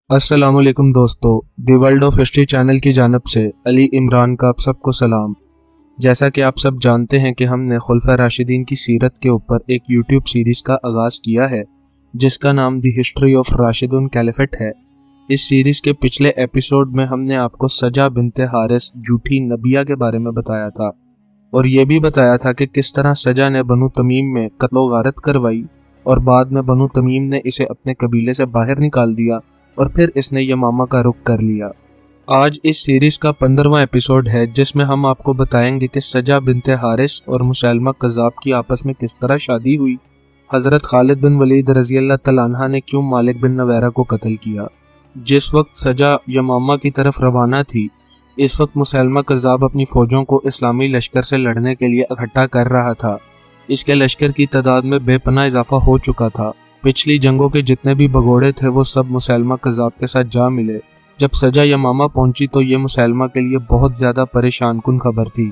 अस्सलाम वालेकुम दोस्तों, the world of history channel की जानिब से अली इमरान का आप सबको सलाम। जैसा कि आप सब जानते हैं कि हमने खुलफा राशिदीन की सीरत के ऊपर एक यूट्यूब सीरीज का आगाज़ किया है जिसका नाम दी हिस्ट्री ऑफ राशिदुन कैलिफेट है। इस सीरीज के पिछले एपिसोड में हमने आपको सजा बिनते हारिस झूठी नबिया के बारे में बताया था और ये भी बताया था कि किस तरह सजा ने बनु तमीम में कत्लो गारत करवाई और बाद में बनु तमीम ने इसे अपने कबीले से बाहर निकाल दिया और फिर इसने यमामा का रुख कर लिया। आज इस सीरीज का 15वां एपिसोड है जिसमें हम आपको बताएंगे कि सजा बिनते हारिस और मुसैलमा कज़्ज़ाब की आपस में किस तरह शादी हुई, हज़रत खालिद बिन वलीद रज़ी अल्लाह तआला अन्हा ने क्यों मालिक बिन नवैरा को कत्ल किया। जिस वक्त सजा यमामा की तरफ रवाना थी, इस वक्त मुसैलमा कज़्ज़ाब अपनी फौजों को इस्लामी लश्कर से लड़ने के लिए इकट्ठा कर रहा था। इसके लश्कर की तादाद में बेपनाह इजाफा हो चुका था। पिछली जंगों के जितने भी भगोड़े थे वो सब मुसैलमा कज़्ज़ाब के साथ जा मिले। जब सजा यमामा पहुंची तो ये मुसैलमा के लिए बहुत ज़्यादा परेशान कुन खबर थी।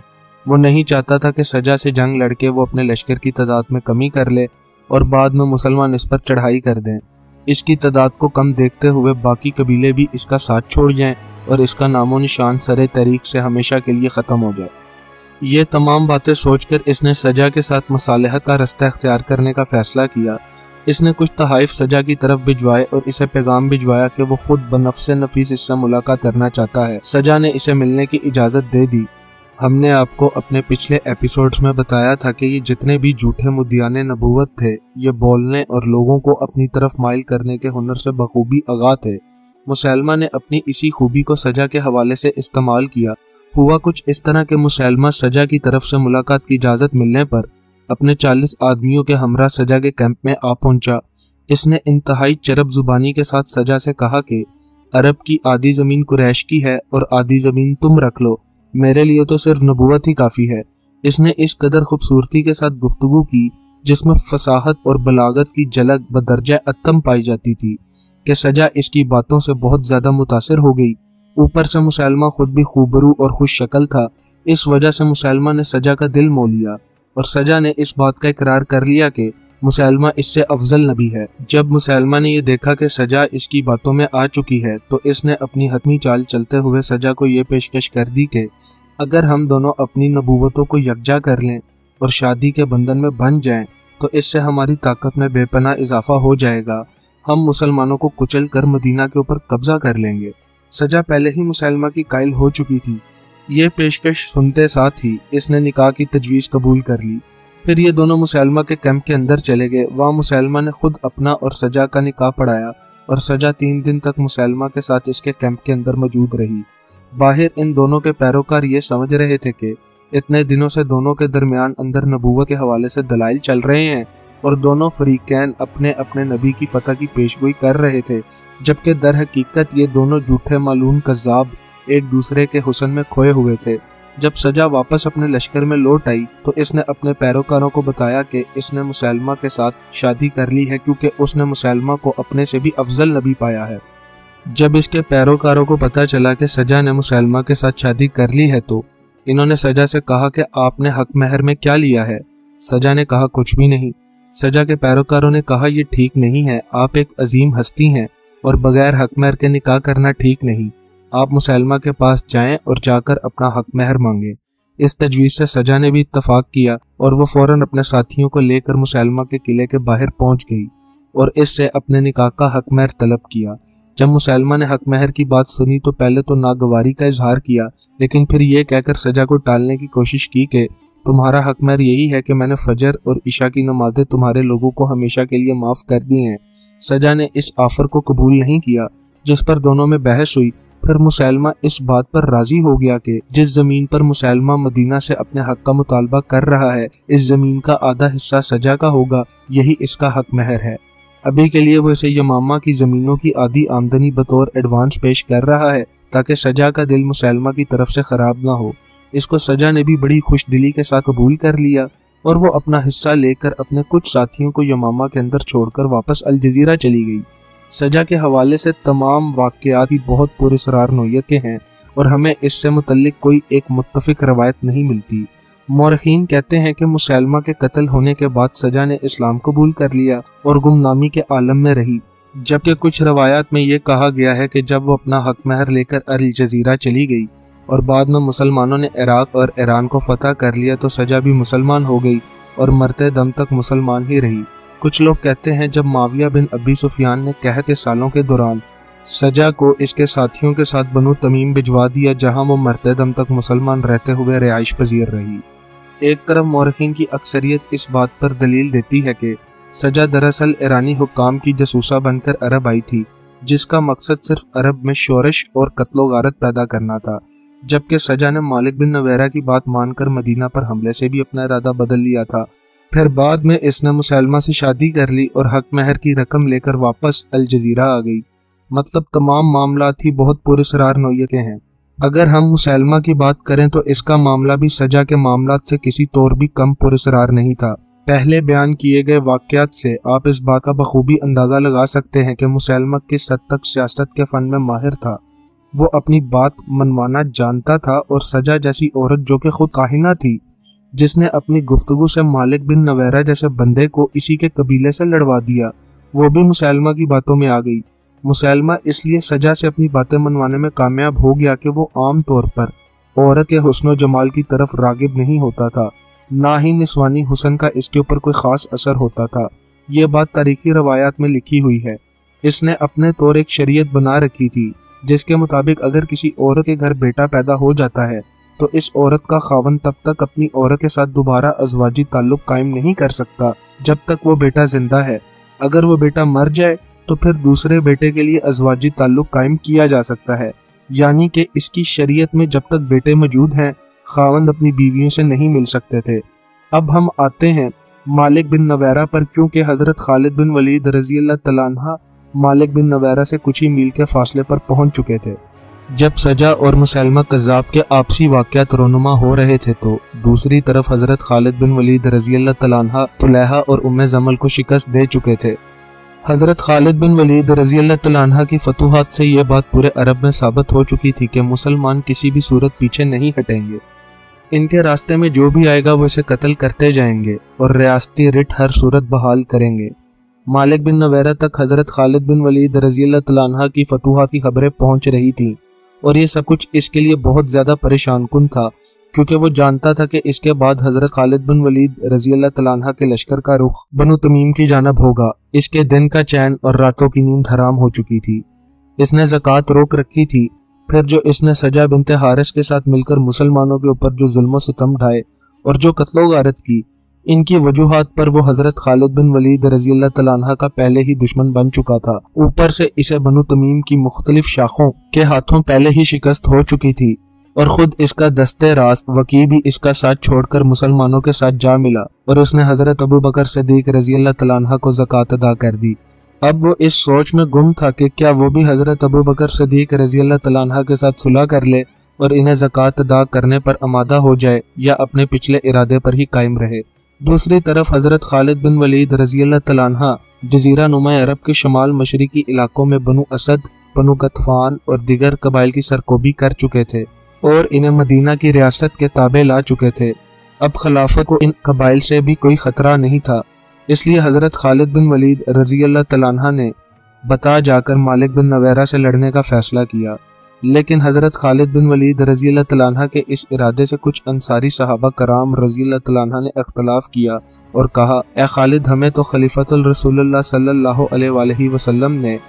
वो नहीं चाहता था कि सजा से जंग लड़के वो अपने लश्कर की तादाद में कमी कर ले और बाद में मुसलमान इस पर चढ़ाई कर दें। इसकी तादाद को कम देखते हुए बाकी कबीले भी इसका साथ छोड़ जाएं और इसका नामो निशान सरे तरीक से हमेशा के लिए ख़त्म हो जाए। ये तमाम बातें सोचकर इसने सजा के साथ मसालहत का रास्ता इख्तियार करने का फैसला किया। इसने कुछ तहाइफ सजा की तरफ भिजवाए और इसे पैगाम भिजवाया कि वो खुद बनफ्से नफीस इससे मुलाकात करना चाहता है। सजा ने इसे मिलने की इजाज़त दे दी। हमने आपको अपने पिछले एपिसोड्स में बताया था कि ये जितने भी झूठे मुद्दियाने नबूवत थे, ये बोलने और लोगों को अपनी तरफ माइल करने के हुनर से बखूबी आगाह थे। मुसैलमा ने अपनी इसी खूबी को सजा के हवाले से इस्तेमाल किया। हुआ कुछ इस तरह के मुसैलमा सजा की तरफ से मुलाकात की इजाज़त मिलने पर अपने 40 आदमियों के हमरा सजा के कैंप में आ पहुंचा। इसने इंतहाई चरब जुबानी के साथ सजा से कहा कि अरब की आधी ज़मीन कुरैश की है और आधी ज़मीन तुम रख लो, मेरे लिए तो सिर्फ नबूवत ही काफ़ी है। इसने इस कदर खूबसूरती के साथ गुफ्तगू की जिसमें फसाहत और बलागत की झलक बदरजा अत्तम पाई जाती थी कि सजा इसकी बातों से बहुत ज़्यादा मुतासिर हो गई। ऊपर से मुसैलमा खुद भी खूबरू और खुश शक्ल था। इस वजह से मुसैलमा ने सजा का दिल मोह लिया और सजा ने इस बात का इकरार कर लिया कि मुसैलमा इससे अफजल नबी है। जब मुसैलमा ने यह देखा कि सजा इसकी बातों में आ चुकी है तो इसने अपनी हतमी चाल चलते हुए सजा को यह पेशकश कर दी कि अगर हम दोनों अपनी नबूवतों को यकजा कर लें और शादी के बंधन में बंध जाएं तो इससे हमारी ताकत में बेपनाह इजाफा हो जाएगा। हम मुसलमानों को कुचल कर मदीना के ऊपर कब्जा कर लेंगे। सजा पहले ही मुसैलमा की कायल हो चुकी थी। ये पेशकश सुनते साथ ही इसने निकाह की तजवीज़ कबूल कर ली। फिर ये दोनों मुसैलमा के कैंप के अंदर चले गए। वहाँ मुसैलमा ने खुद अपना और सजा का निकाह पढ़ाया और सजा 3 दिन तक मुसैलमा के साथ इसके कैंप के अंदर मौजूद रही। बाहर इन दोनों के पैरोकार ये समझ रहे थे कि इतने दिनों से दोनों के दरमियान अंदर नबूवत के हवाले से दलाइल चल रहे हैं और दोनों फरीकैन अपने अपने नबी की फतह की पेशगोई कर रहे थे, जबकि दर हकीकत ये दोनों झूठे मालूम कज़्ज़ाब एक दूसरे के हुस्न में खोए हुए थे। जब सजा वापस अपने लश्कर में लौट आई तो इसने अपने पैरोकारों को बताया कि इसने मुसैलमा के साथ शादी कर ली है क्योंकि उसने मुसैलमा को अपने से भी अफजल नबी पाया है। जब इसके पैरोकारों को पता चला कि सजा ने मुसैलमा के साथ शादी कर ली है तो इन्होंने सजा से कहा कि आपने हक महर में क्या लिया है। सजा ने कहा कुछ भी नहीं। सजा के पैरोकारों ने कहा यह ठीक नहीं है, आप एक अजीम हस्ती हैं और बगैर हक महर के निकाह करना ठीक नहीं। आप मुसैलमा के पास जाएं और जाकर अपना हक महर मांगे। इस तजवीज़ से सजा ने भी इत्तफाक किया और वो फौरन अपने साथियों को लेकर मुसैलमा के किले के बाहर पहुंच गई और इससे अपने निकाह का हक महर तलब किया। जब मुसैलमा ने हक महर की बात सुनी तो पहले तो नागवारी का इजहार किया, लेकिन फिर ये कहकर सजा को टालने की कोशिश की कि तुम्हारा हक महर यही है कि मैंने फजर और इशा की नमाजें तुम्हारे लोगों को हमेशा के लिए माफ़ कर दी हैं। सजा ने इस ऑफर को कबूल नहीं किया, जिस पर दोनों में बहस हुई। फिर मुसैलमा इस बात पर राजी हो गया कि जिस जमीन पर मुसैलमा मदीना से अपने हक का मुतालबा कर रहा है, इस जमीन का आधा हिस्सा सजा का होगा, यही इसका हक महर है। अभी के लिए वो इसे यमामा की जमीनों की आधी आमदनी बतौर एडवांस पेश कर रहा है ताकि सजा का दिल मुसैलमा की तरफ से खराब ना हो। इसको सजा ने भी बड़ी खुश दिली के साथ कबूल कर लिया और वो अपना हिस्सा लेकर अपने कुछ साथियों को यमामा के अंदर छोड़कर वापस अल जजीरा चली गई। सजा के हवाले से तमाम वाक़यात ही बहुत पुरअसरार नौयत के हैं और हमें इससे मुतल्लिक कोई एक मुत्तफिक रवायत नहीं मिलती। मौरखीन कहते हैं कि मुसैलमा के कत्ल होने के बाद सजा ने इस्लाम कबूल कर लिया और गुमनामी के आलम में रही। जबकि कुछ रवायात में ये कहा गया है कि जब वो अपना हक महर लेकर अल जजीरा चली गई और बाद में मुसलमानों ने इराक और ईरान को फतह कर लिया तो सजा भी मुसलमान हो गई और मरते दम तक मुसलमान ही रही। कुछ लोग कहते हैं जब माविया बिन अबी सुफियान ने कहत के सालों के दौरान सजा को इसके साथियों के साथ बनु तमीम भिजवा दिया, जहां वो मरते दम तक मुसलमान रहते हुए रिहाइश पजीर रही। एक तरफ मौरखीन की अक्सरियत इस बात पर दलील देती है कि सजा दरअसल ईरानी हुक्काम की जसूसा बनकर अरब आई थी, जिसका मकसद सिर्फ अरब में शोरश और कत्लो गारत पैदा करना था, जबकि सजा ने मालिक बिन नवेरा की बात मानकर मदीना पर हमले से भी अपना इरादा बदल लिया था। फिर बाद में इसने मुसलमा से शादी कर ली और हक महर की रकम लेकर वापस अल जजीरा आ गई। मतलब तमाम मामलात ही बहुत पुरस्रार नौयत के हैं। अगर हम मुसलमा की बात करें तो इसका मामला भी सजा के मामलात से किसी तौर भी कम पुरस्रार नहीं था। पहले बयान किए गए वाक़यात से आप इस बात का बखूबी अंदाजा लगा सकते हैं कि मुसलमा किस हद तक सियासत के फन में माहिर था। वो अपनी बात मनवाना जानता था और सजा जैसी औरत जो कि खुद काहिना थी, जिसने अपनी गुफ्तगू से मालिक बिन नवेरा जैसे बंदे को इसी के कबीले से लड़वा दिया, वो भी मुसलमा की बातों में आ गई। मुसलमा इसलिए सजा से अपनी बातें मनवाने में कामयाब हो गया कि वो आम तौर पर औरत के हुस्न जमाल की तरफ रागिब नहीं होता था, ना ही निस्वानी हुस्न का इसके ऊपर कोई खास असर होता था। ये बात तारीखी रवायात में लिखी हुई है। इसने अपने तौर एक शरीयत बना रखी थी जिसके मुताबिक अगर किसी औरत के घर बेटा पैदा हो जाता है तो इस औरत का खावन तब तक अपनी औरत के साथ दोबारा अज़वाजी ताल्लुक कायम नहीं कर सकता जब तक वो बेटा जिंदा है। अगर वो बेटा मर जाए तो फिर दूसरे बेटे के लिए अज़वाजी ताल्लुक कायम किया जा सकता है। यानी कि इसकी शरीयत में जब तक बेटे मौजूद हैं खावंद अपनी बीवियों से नहीं मिल सकते थे। अब हम आते हैं मालिक बिन नवेरा पर, क्योंकि हजरत खालिद बिन वलीद रज़ी अल्लाह तआला अन्हा मालिक बिन नवेरा से कुछ ही मील के फासले पर पहुंच चुके थे। जब सजा और मुसलमा कज़्ज़ाब के आपसी वाक़यात रोनुमा हो रहे थे तो दूसरी तरफ हजरत खालिद बिन वलीद रज़ी अल्लाह तआला अन्हा तुलैहा और उम्मे ज़मल को शिकस्त दे चुके थे। हजरत खालिद बिन वलीद रज़ी अल्लाह तआला अन्हा की फतूहात से यह बात पूरे अरब में साबित हो चुकी थी कि मुसलमान किसी भी सूरत पीछे नहीं हटेंगे। इनके रास्ते में जो भी आएगा वो इसे कत्ल करते जाएंगे और रियासती रिट हर सूरत बहाल करेंगे। मालिक बिन नवेरा तक हजरत खालिद बिन वलीद रज़ी अल्लाह तआला अन्हा की फतूहात की खबरें पहुंच रही थी और ये सब कुछ इसके लिए बहुत ज्यादा परेशान कुन था, क्योंकि वो जानता था कि इसके बाद हजरत खालिद बिन वलीद रज़ी अल्लाह तआला अन्हा के लश्कर का रुख बनु तमीम की जानब होगा। इसके दिन का चैन और रातों की नींद हराम हो चुकी थी। इसने ज़कात रोक रखी थी। फिर जो इसने सजा बिनते हारिस के साथ मिलकर मुसलमानों के ऊपर जो जुल्म सितम ढाए और जो कत्लो गारत की, इनकी वजूहात पर वो हजरत खालिद बिन वलीद रज़ी अल्लाह तआला अन्हा का पहले ही दुश्मन बन चुका था। ऊपर से इसे बनु तमीम की मुख्तलिफ शाखों के हाथों पहले ही शिकस्त हो चुकी थी और खुद इसका दस्ते रास्त वकी भी इसका साथ छोड़कर मुसलमानों के साथ जा मिला और उसने हजरत अबू बकर सिद्दीक रज़ी अल्लाह तआला अन्हा को ज़कात अदा कर दी। अब वो इस सोच में गुम था कि क्या वो भी हजरत अबू बकर सिद्दीक रज़ी अल्लाह तआला अन्हा के साथ सुलह कर ले और इन्हें ज़कात अदा करने पर आमादा हो जाए या अपने पिछले इरादे पर ही कायम रहे। दूसरी तरफ हजरत खालिद बिन वलीद रज़ी अल्लाह तआला अन्हा जजीरा नुमा अरब के शमाल मशरिकी इलाकों में बनु असद, बनु गतफान और दिगर कबाइल की सरकोबी कर चुके थे और इन्हें मदीना की रियासत के ताबे ला चुके थे। अब खिलाफत को इन कबाइल से भी कोई खतरा नहीं था, इसलिए हजरत खालिद बिन वलीद रज़ी अल्लाह तआला अन्हा ने बता जाकर मालिक बिन नवेरा से लड़ने का फैसला किया। लेकिन हजरत खालिद बिन वलीद रज़ी अल्लाह तआला अन्हा के इस इरादे से कुछ अंसारी सहाबा कराम रज़ी अल्लाह तआला अन्हा ने इख्तलाफ किया और कहा, ए खालिद, हमें तो खलीफतुल रसूलुल्लाह सल्लल्लाहु अलैहि वसल्लम ने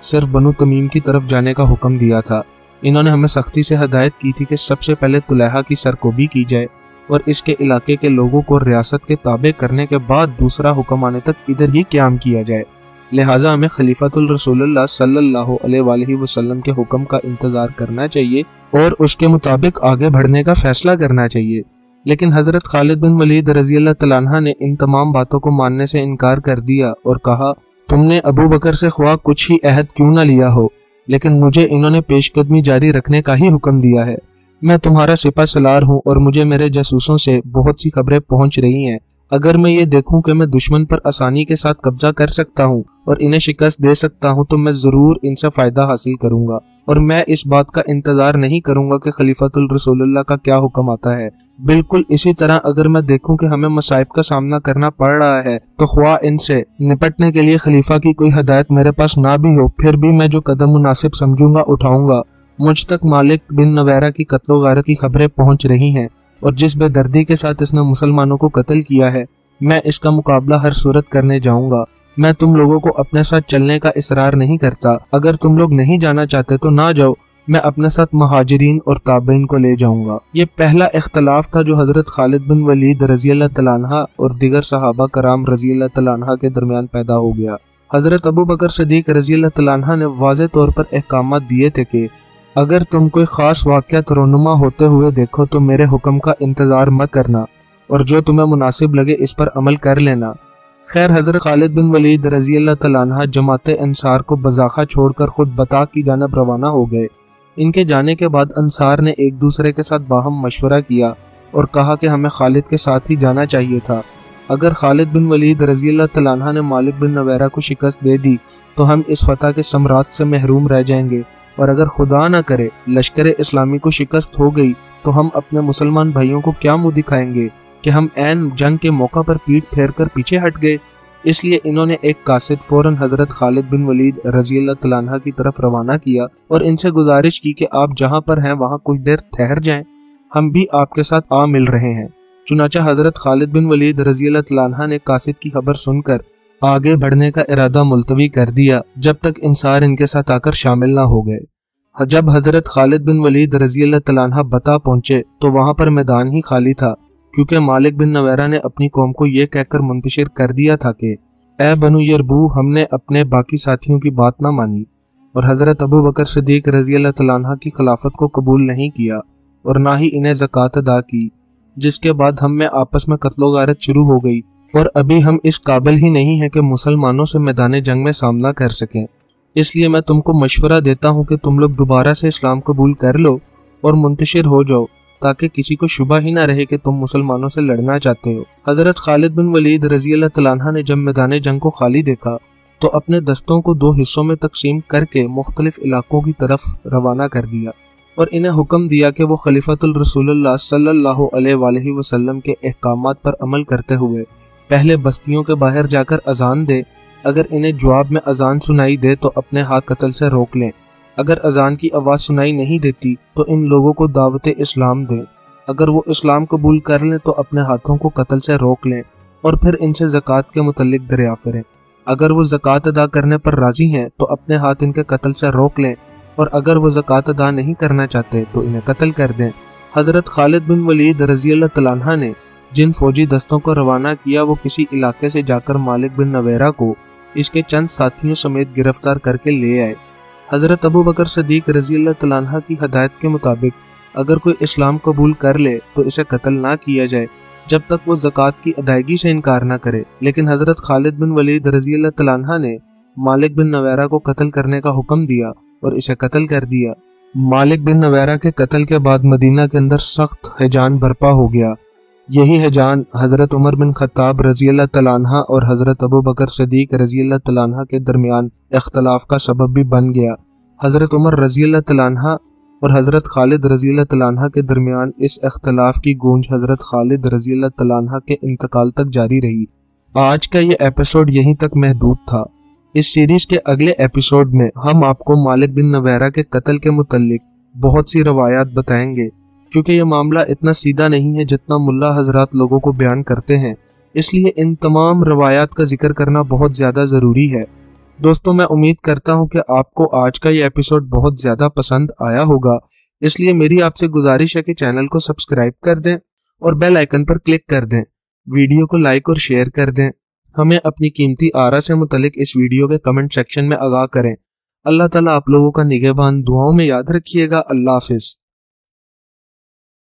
सिर्फ बनु तमीम की तरफ जाने का हुक्म दिया था। इन्होंने हमें सख्ती से हदायत की थी कि सबसे पहले तुलैहा की सरकोबी की जाए और इसके इलाके के लोगों को रियासत के ताबे करने के बाद दूसरा हुक्म आने तक इधर ही क़याम किया जाए। लिहाजा हमें खलीफतुल रसूलुल्लाह सल्लल्लाहु अलैहि वसल्लम के हुक्म का इंतजार करना चाहिए और उसके मुताबिक आगे बढ़ने का फैसला करना चाहिए। लेकिन हजरत खालिद बिन वलीद रज़ी अल्लाह तआला अन्हा ने इन तमाम बातों को मानने से इनकार कर दिया और कहा, तुमने अबू बकर से ख्वाह कुछ ही अहद क्यों न लिया हो, लेकिन मुझे इन्होंने पेशकदमी जारी रखने का ही हुक्म दिया है। मैं तुम्हारा सिपा सलार हूँ और मुझे मेरे जासूसों से बहुत सी खबरें पहुँच रही हैं। अगर मैं ये देखूं कि मैं दुश्मन पर आसानी के साथ कब्जा कर सकता हूं और इन्हें शिकस्त दे सकता हूं तो मैं जरूर इनसे फायदा हासिल करूंगा और मैं इस बात का इंतजार नहीं करूंगा कि खलीफतुल रसूलुल्लाह का क्या हुक्म आता है। बिल्कुल इसी तरह अगर मैं देखूं कि हमें मसाइब का सामना करना पड़ रहा है तो ख्वाह इनसे निपटने के लिए खलीफा की कोई हदायत मेरे पास ना भी हो, फिर भी मैं जो कदम मुनासिब समझूंगा उठाऊंगा। मुझ तक मालिक बिन नवैरा की कत्लो गारत की खबरें पहुंच रही हैं और जिस बेदर्दी के साथ इसने मुसलमानों को कत्ल किया है, मैं इसका मुकाबला हर सूरत करने जाऊंगा। मैं तुम लोगों को अपने साथ चलने का इसरार नहीं करता, अगर तुम लोग नहीं जाना चाहते तो ना जाओ, मैं अपने साथ महाजिरीन और ताबईन को ले जाऊंगा। ये पहला इख्तलाफ था जो हजरत खालिद बिन वलीद रजी अल्लाह तआला अन्हु और दीगर सहाबा कराम रजी अल्लाह तआला अन्हु के दरमियान पैदा हो गया। हजरत अबू बकर सिद्दीक रजी अल्लाह तआला अन्हु ने वाज़ेह तौर पर अहकामात दिए थे कि अगर तुम कोई खास वाक़या तरोनुमा होते हुए देखो तो मेरे हुक्म का इंतजार मत करना और जो तुम्हें मुनासिब लगे इस पर अमल कर लेना। खैर हजरत खालिद बिन वलीद रजी अल्लाह तआला अन्हु जमाते अंसार को बज़ाखा छोड़कर खुद बता की जानब रवाना हो गए। इनके जाने के बाद अंसार ने एक दूसरे के साथ बाहम मशवरा किया और कहा कि हमें खालिद के साथ ही जाना चाहिए था। अगर खालिद बिन वलीद रजी अल्लाह तआला अन्हु ने मालिक बिन नवैरा को शिकस्त दे दी तो हम इस फतह के सम्राट से महरूम रह जाएंगे, और अगर खुदा न करे लश्कर इस्लामी को शिकस्त हो गई तो हम अपने मुसलमान भाइयों को क्या मुंह दिखाएंगे कि हम ऐन जंग के मौका पर पीठ फेर कर पीछे हट गए। इसलिए इन्होंने एक कासिद फौरन हजरत खालिद बिन वलीद रजी अल्लाह तआला अन्हु की तरफ रवाना किया और इनसे गुजारिश की कि आप जहां पर हैं वहां कुछ देर ठहर जाएं, हम भी आपके साथ आ मिल रहे हैं। चुनाचा हजरत खालिद बिन वलीद रजी अल्लाह तआला अन्हु ने कासिद की खबर सुनकर आगे बढ़ने का इरादा मुलतवी कर दिया जब तक इंसार इनके साथ आकर शामिल ना हो गए। जब हजरत खालिद बिन वलीद रजी अल्लाह तआला अन्हु बता पहुंचे तो वहां पर मैदान ही खाली था, क्योंकि मालिक बिन नवैरा ने अपनी कौम को यह कहकर मुंतशिर कर दिया था कि ए बनु यरबू, हमने अपने बाकी साथियों की बात ना मानी और हजरत अबू बकर सिद्दीक रजी अल्लाह तआला अन्हु की खिलाफत को कबूल नहीं किया और ना ही इन्हें ज़कात अदा की, जिसके बाद हम में आपस में कत्लो गारत शुरू हो गई और अभी हम इस काबिल ही नहीं है कि मुसलमानों से मैदान जंग में सामना कर सकें। इसलिए मैं तुमको मशवरा देता हूँ कि तुम लोग दोबारा से इस्लाम कबूल कर लो और मुंतशिर हो जाओ, ताकि किसी को शुबा ही ना रहे कि तुम मुसलमानों से लड़ना चाहते हो। हजरत खालिद बिन वलीद रजी अल्लाह तआला अन्हु ने जब मैदान जंग को खाली देखा तो अपने दस्तों को दो हिस्सों में तकसीम करके मुख्तलिफ इलाकों की तरफ रवाना कर दिया और इन्हें हुक्म दिया कि वो खलीफतुल रसूलुल्लाह सल्लल्लाहु अलैहि वसल्लम के अहकामात पर अमल करते हुए पहले बस्तियों के बाहर जाकर अजान दे। अगर इन्हें जवाब में अजान सुनाई दे तो अपने हाथ कत्ल से रोक लें। अगर अजान की आवाज़ सुनाई नहीं देती तो इन लोगों को दावत इस्लाम दें। अगर वो इस्लाम कबूल कर लें तो अपने हाथों को कत्ल से रोक लें और फिर इनसे ज़कात के मुतल्लिक दरियाफ़त करें। अगर वो ज़कात अदा करने पर राजी हैं तो अपने हाथ इनके कत्ल से रोक लें और अगर वो ज़कात अदा नहीं करना चाहते तो इन्हें कत्ल कर दें। हजरत खालिद बिन वलीद रजी अल्लाह तआला अन्हु ने जिन फौजी दस्तों को रवाना किया वो किसी इलाके से जाकर मालिक बिन नवैरा को इसके चंद साथियों समेत गिरफ्तार करके ले आए। हजरत अबू बकर सिद्दीक रजी अल्लाह तआला अन्हु की हदायत के मुताबिक अगर कोई इस्लाम कबूल कर ले तो इसे कत्ल ना किया जाए जब तक वो ज़कात की अदायगी से इनकार ना करे। लेकिन हजरत खालिद बिन वलीद रजी अल्लाह तआला अन्हु ने मालिक बिन नवैरा को कत्ल करने का हुक्म दिया और इसे कत्ल कर दिया। मालिक बिन नवैरा के कत्ल के बाद मदीना के अंदर सख्त हिजान बर्पा हो गया। यही हिजान हजरत उमर बिन खत्ताब रजी अल्लाह तआला अन्हु और हजरत अबू बकर सिद्दीक रजी अल्लाह तआला अन्हु के दरमियान इख्तलाफ का सबब भी बन गया। हजरत उमर रजी अल्लाह तआला अन्हु और हजरत खालिद रजी अल्लाह तआला अन्हु के दरमियान इस इख्तलाफ की गूंज हजरत खालिद रजी अल्लाह तआला अन्हु के इंतकाल तक जारी रही। आज का ये एपिसोड यहीं तक महदूद था। इस सीरीज के अगले एपिसोड में हम आपको मालिक बिन नवैरा के कत्ल के मुतल्लिक बहुत सी रवायात बताएंगे, क्योंकि यह मामला इतना सीधा नहीं है जितना मुल्ला हजरात लोगों को बयान करते हैं, इसलिए इन तमाम रवायात का जिक्र करना बहुत ज़्यादा ज़रूरी है। दोस्तों, मैं उम्मीद करता हूं कि आपको आज का ये एपिसोड बहुत ज़्यादा पसंद आया होगा, इसलिए मेरी आपसे गुजारिश है कि चैनल को सब्सक्राइब कर दें और बेल आइकन पर क्लिक कर दें। वीडियो को लाइक और शेयर कर दें। हमें अपनी कीमती आरा से मुतल्लिक इस वीडियो के कमेंट सेक्शन में आगाह करें। अल्लाह ताला आप लोगों का निगहबान, दुआओं में याद रखिएगा। अल्लाह हाफिज़।